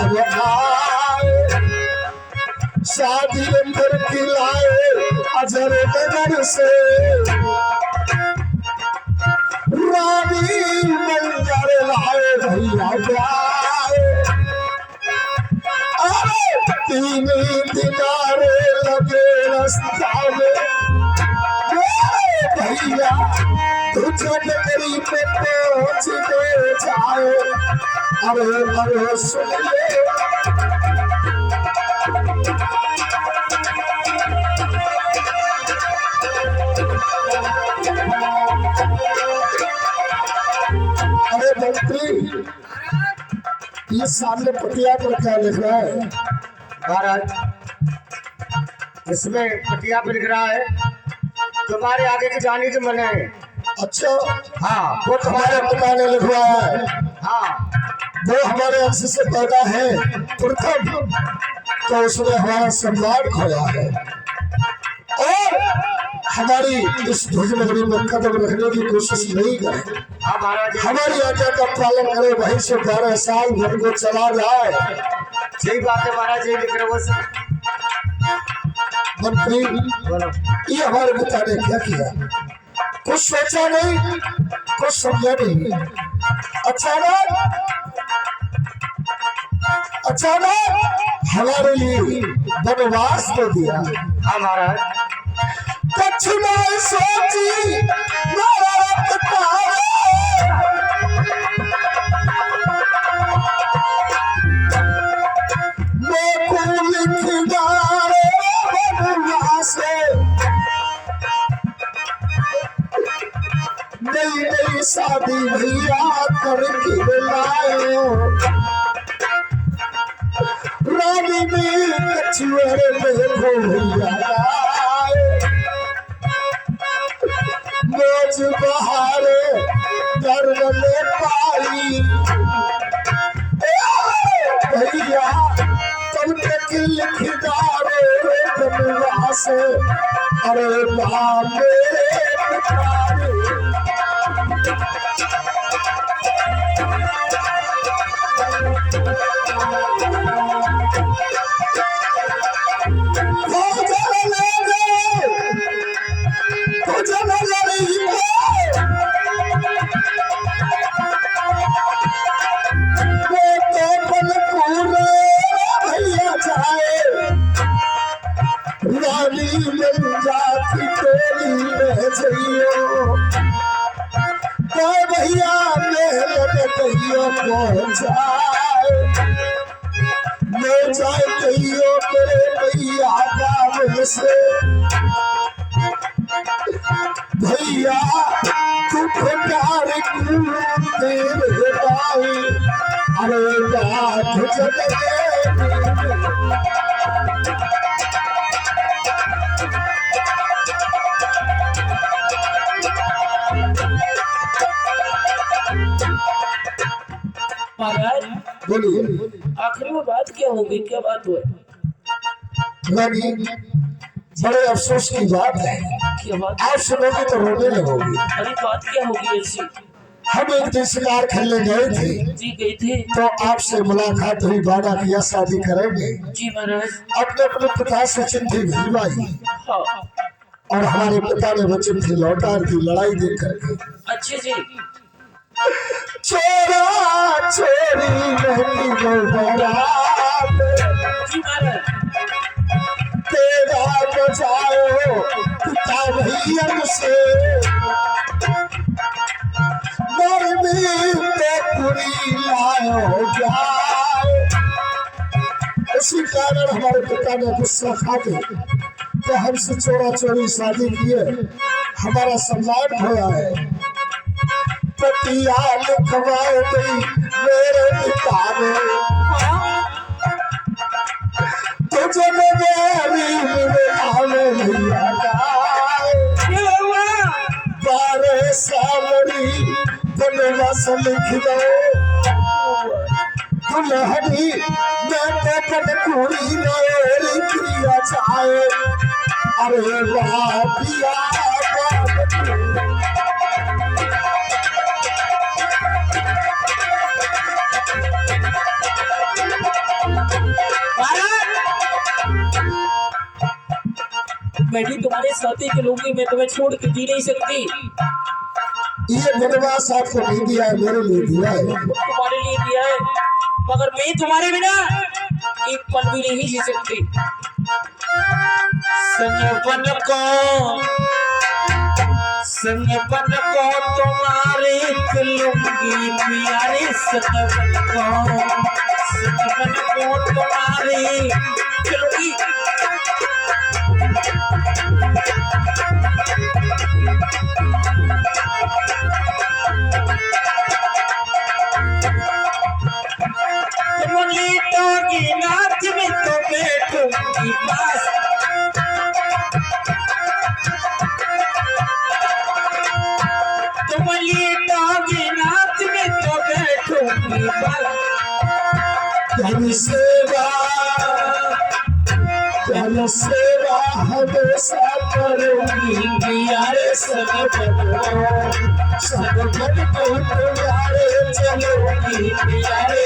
अब आए शादी अंदर की लाए अजर नगर से रानी मंजर लाए भैया जाए अरे तीन दिनारे लगे रास्ता में भैया तुझे नगरी पे पहुंच के जाए अरे अरे सुन ले अरे मंत्री ये सामने पटिया पर क्या लिख रहा है महाराज? इसमें पटिया पे लिख रहा है तुम्हारे आगे की जाने की मन है। अच्छा हाँ वो तुम्हारे पिता ने लिखवाया है हाँ वो हमारे अंश से पैदा है प्रथम तो उसने हमारा सम्मान खोया है और हमारी इस ध्वज नगरी में कदम रखने की कोशिश नहीं करे हाँ महाराज हमारी आज्ञा का पालन करे वहीं से 12 साल घर को चला जाए सही बात है महाराज जी लिख रहे हो सब। मंत्री बोलो ये हमारे पिता ने क्या किया कुछ सोचा नहीं कुछ समझा नहीं अचानक हमारे लिए वनवास को दिया हाँ महाराज कुछ नहीं सोची मेरा पिता नई नई शादी भैया करके लाए रानी में कछुए में भैया मोज बहारे दर्द में पाई भैया तब तक लिखदारे बनवास अरे बाप भैया मैं जाए कहियो तेरे भैया गाँव से भैया तू प्यार तेरे भाई अरे बात जगह महाराज बोलिए आखिर में बात क्या होगी क्या बात हुई रानी बड़े अफसोस की बात है क्या बात आप सुनोगे तो रोने लगोगी अरे बात क्या होगी ऐसी हम एक दिन शिकार खेलने गए थे जी गए थे तो आपसे मुलाकात हुई वादा किया शादी करेंगे जी महाराज अपने अपने पिता से चिट्ठी भिजवाई हाँ और हमारे पिता ने वो चिट्ठी लौटा दी लड़ाई देख करके अच्छे जी चोरा चोरी नहीं बारात जी महाराज तेरा बचाओ पिता भैया से पूरी लाओ जाए इसी कारण हमारे पिता ने गुस्सा खा के तो हमसे चोरा चोरी शादी किए हमारा सम्मान खोया है पतिया लिखवाए गई मेरे पिता ने तुझे मेरी भैया 12 सावरी बनवास लिख दो दुल्हनी मैं कुड़ी मेरी किया जाए अरे वाह पिया मैं भी तुम्हारे साथी के लूंगी, मैं तुम्हें छोड़ के जी नहीं सकती। ये बनवास आपको नहीं दिया है, मेरे लिए दिया है। तुम्हारे लिए दिया है, मगर मैं तुम्हारे बिना एक पल भी नहीं जी सकती। संगपन को तुम्हारे लूंगी प्यारे, संगपन को तुम्हारे लूंगी। तुम लेटोगी नाच में तो बैठूंगी पास, तुम लेटोगी नाच में तो बैठूंगी पास। जन सेवा हमेशा करूंगी प्यारे, संगपन को तुम्हारे चलूंगी प्यारे,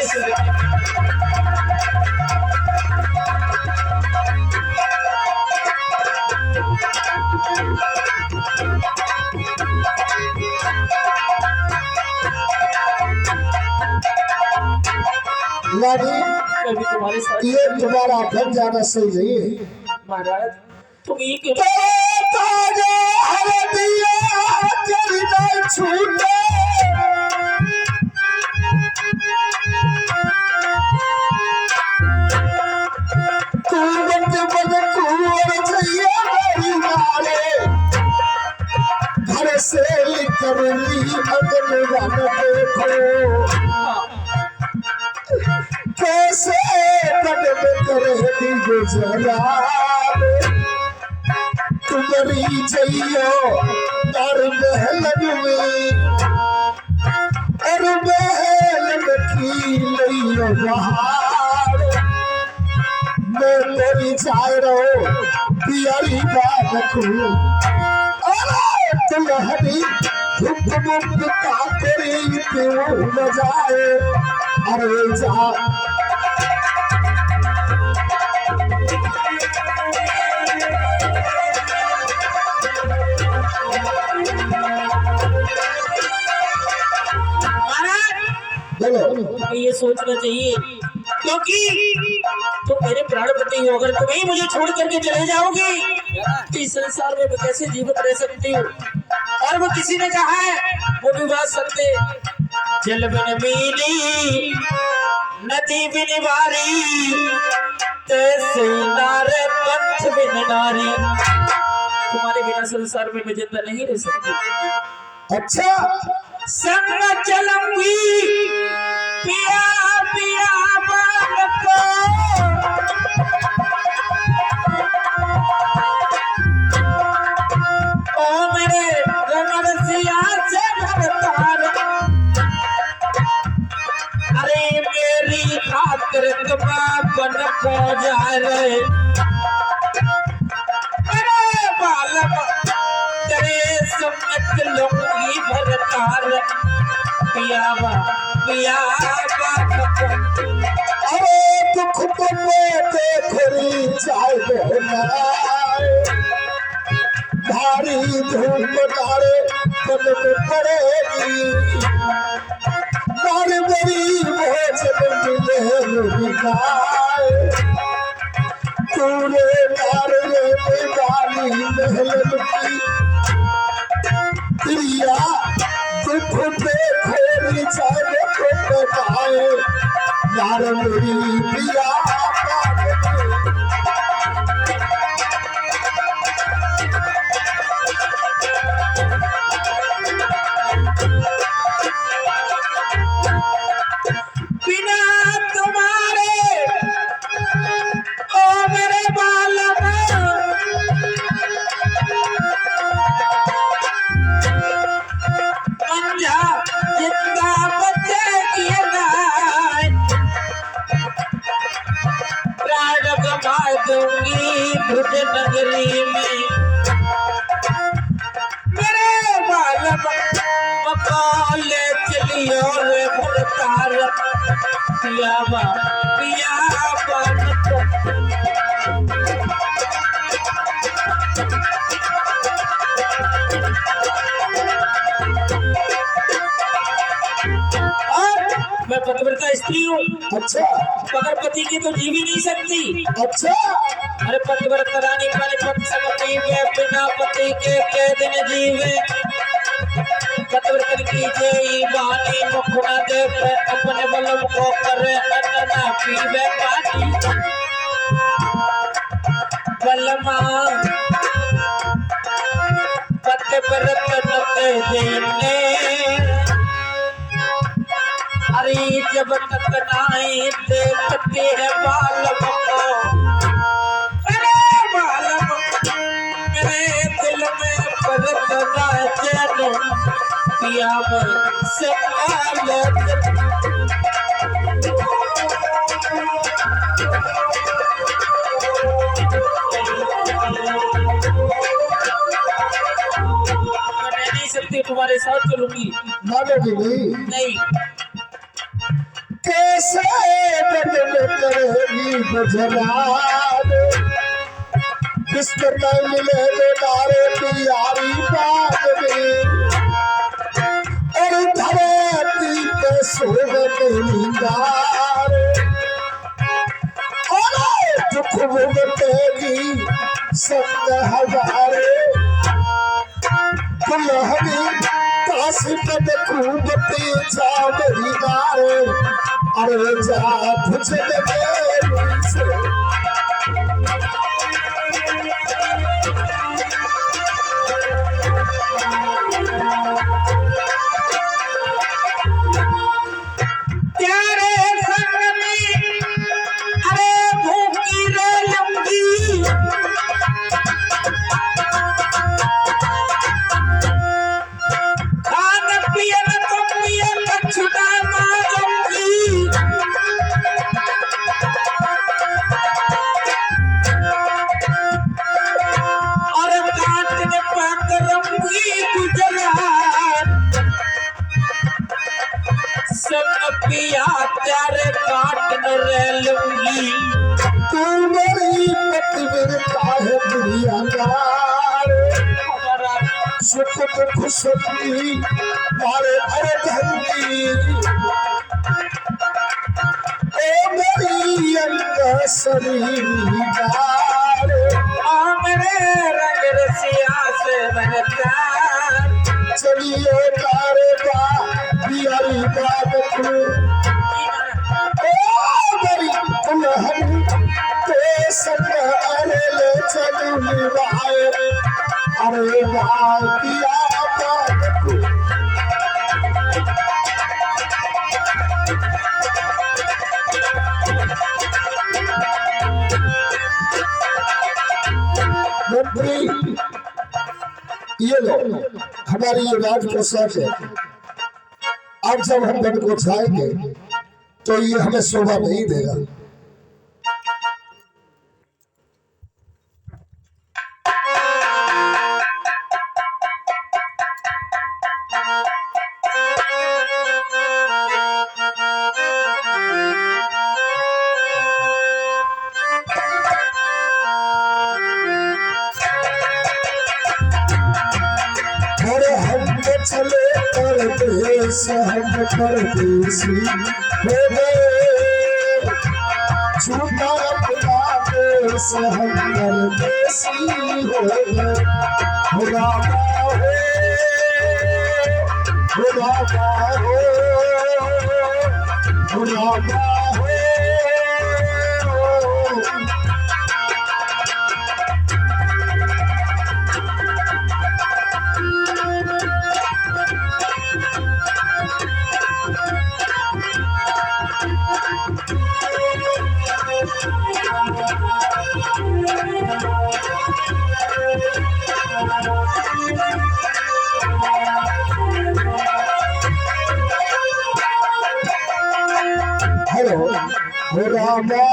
मैं भी तुम्हारे साथ। ये तुम्हारा घर जाना सही नहीं है। महाराज तुम ये क्यों छूटे घर से लिखकर देखो कैसे कदम करेगी गुजरा, तुम्हारी जइयो और महलन में, और महलन की लइयो बहार, मैं तेरी जाए रहो पियरी बात को। अरे तुम्हारी हुक्म का तेरी क्यों न जाए, अरे जा ये सोचना चाहिए, क्योंकि तुम मेरे प्राणपति हो। अगर तुम ही मुझे छोड़ करके चले जाओगी तो इस संसार में मैं कैसे जीवित रह सकती हूँ। और वो किसी ने कहा है, वो भी बात सत्य, जल बिन मीली नदी बिन बारी, तैसे नारे पंथ बिन नारी। तुम्हारे बिना संसार में मैं जिंदा नहीं रह सकती। अच्छा संग चलूंगी पिया पिया बाल को, ओ मेरे रमरसिया से भरतार, अरे मेरी खातिर बन को जा रहे, अरे बालक तेरे संग चलूंगी भरतार, पियावा पियावा। अरे दुख देखरी जाए भारी धूप डारे पलक पड़ेगी, मार बड़ी भोजन मिले गाय, पूरे नारे वाली महलन की प्रिया, दुख देखरी जाए बताए, यार मेरी प्रिया बिना तुम्हारे ओ मेरे बालक, मंझा जितना बच्चे किए नाय, प्राण गवा दूंगी भुज नगरी में, मेरे बालक मकाले चलियो रे भरतार, पियावा पियावा। अच्छा मगर पति की तो जी भी नहीं सकती। अच्छा अरे पतिव्रत रानी पति संग पीवे, बिना पति के दिन जीवे। पतिव्रत की जय वाणी मुख न देखे, अपने बलम को करे अन्न न पीवे पानी। बलमा पतिव्रत नते देने, अरे जब तक नाई देखते है बालम को, अरे बालम मेरे दिल में परत ना चैन, पिया मन से नहीं सकती, तुम्हारे साथ चलूंगी। मानोगी नहीं कैसे बदल करेगी गुजरात, बिस्तर में मिले बेदारे प्यारी बात में, और धरती पे सोवत नींदार, और दुख भुगतेगी संग हजारे, दुल्हनी काशी पद खूब पीछा मेरी गारे, अरे जा तुझे मेरी से प्यारे संग में, अरे भूखी रे लंबी, खान पियन तो पियन छुटा मारूंगी। और काटने पाक रंगी गुजरात, संग पिया प्यारे काट न रह लूंगी। तू मेरी पतिव्रता है दुनियादार, सुख दुख सुखी मारे अरे धनी, ओ मेरी अंग शरीर मेरे रंग रसिया से बनता, चलिए तारे बा बियारी बात तू, ओ मेरी दुल्हन ते संग अरे ले चलू निभाए, अरे वाह पिया बात तू। मंत्री ये लो हमारी ये राज पोशाक है, अब जब हम वन को छाएंगे तो ये हमें शोभा नहीं देगा। अरे हम चले परदेश, हम परदेसी हो गए, छूटा अपना देश हम परदेसी हो गए। खुदा हो, खुदा हो, खुदा हो। हेलो हो रामा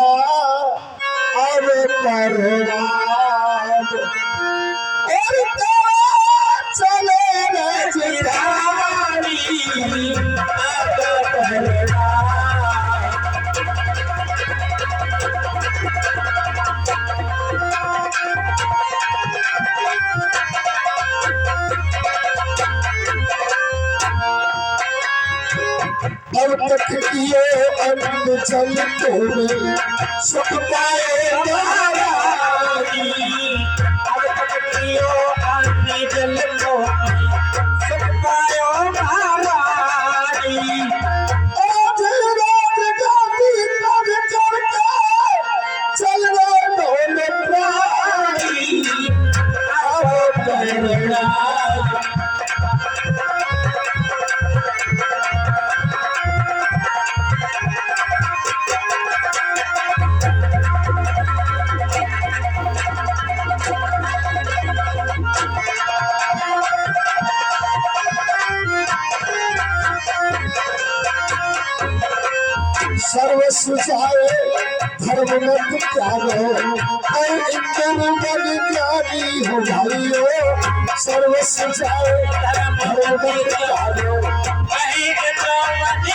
अब परवान और तेरा चले रजवानी अब परवान। अब तक किए अन्न जल तुम्हें सुख पाए महारानी। अब तक पियो अन्न जल को सुख पायो महारानी। आज रात गाती पग करके चल रहे दोनों प्राणी। अब प्रेरणा सर्वस्व जाए धर्म मत त्यागो, और इंद्र बन ज्ञानी हो भाइयों। सर्वस्व जाए धर्म मत त्यागो, वही तो मत